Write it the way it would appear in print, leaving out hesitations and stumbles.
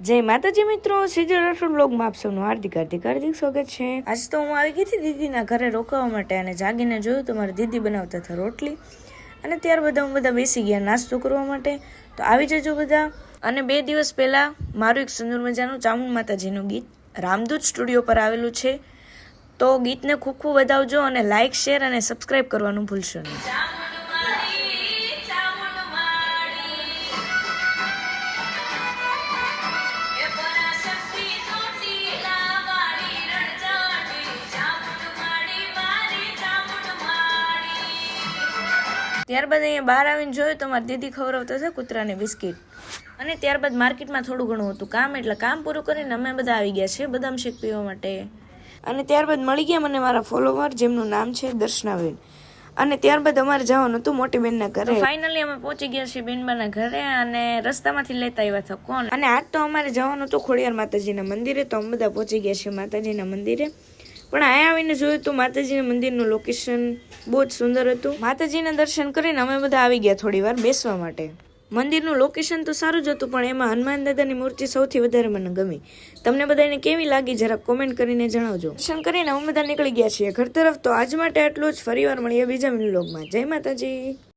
જય માતાજી મિત્રો, સીજર રાઠોડ બ્લોગમાં આપ સૌનું હાર્દિક સ્વાગત છે। આજ તો હું આવી ગઈ હતી દીદીના ઘરે રોકાવા માટે અને જાગીને જોયું તો મારી દીદી બનાવતા હતા રોટલી અને ત્યારબાદ હું બધા બેસી ગયા નાસ્તો કરવા માટે। તો આવી જજો બધા। અને 2 દિવસ પહેલા મારું એક સુંદર મજાનું ચામુંડ માતાજીનું ગીત રામદૂત સ્ટુડિયો પર આવેલું છે, તો ગીતને ખૂબ ખૂબ વધાવજો અને લાઇક, શેર અને સબસ્ક્રાઇબ કરવાનું ભૂલશો નહીં। ત્યારબાદ અહીંયા બહાર આવીને જોયું તો મારી દીદી ખવડાવતા હતા કૂતરાને બિસ્કિટ। અને ત્યારબાદ માર્કેટમાં થોડું ઘણું હતું કામ, એટલે કામ પૂરું કરીને અમે બધા આવી ગયા છે બદામ શેક પીવા માટે। અને ત્યારબાદ મળી ગયા મને મારા ફોલોવર, જેમનું નામ છે દર્શનાબેન। અને ત્યારબાદ અમારે જવાનું હતું મોટી બેનના ઘરે। ફાઇનલી અમે પહોંચી ગયા છીએ બેનબાના ઘરે અને રસ્તામાંથી લેતા આવ્યા હતા કોણ। અને આજ તો અમારે જવાનું હતું ખોડિયાર માતાજીના મંદિરે, તો અમે બધા પહોંચી ગયા છીએ માતાજીના મંદિરે। પણ અહીંયા આવીને જોયું તો માતાજીના મંદિરનું લોકેશન બહુ જ સુંદર હતું। માતાજીના દર્શન કરીને અમે બધા આવી ગયા થોડી વાર બેસવા માટે। મંદિરનું લોકેશન તો સારું જ હતું, પણ એમાં હનુમાન દાદાની મૂર્તિ સૌથી વધારે મને ગમી। તમને બધાને કેવી લાગી જરા કોમેન્ટ કરીને જણાવજો। દર્શન કરીને અમે બધા નીકળી ગયા છીએ ઘર તરફ। તો આજ માટે આટલું જ, ફરીવાર મળીએ બીજા વ્લોગમાં। જય માતાજી।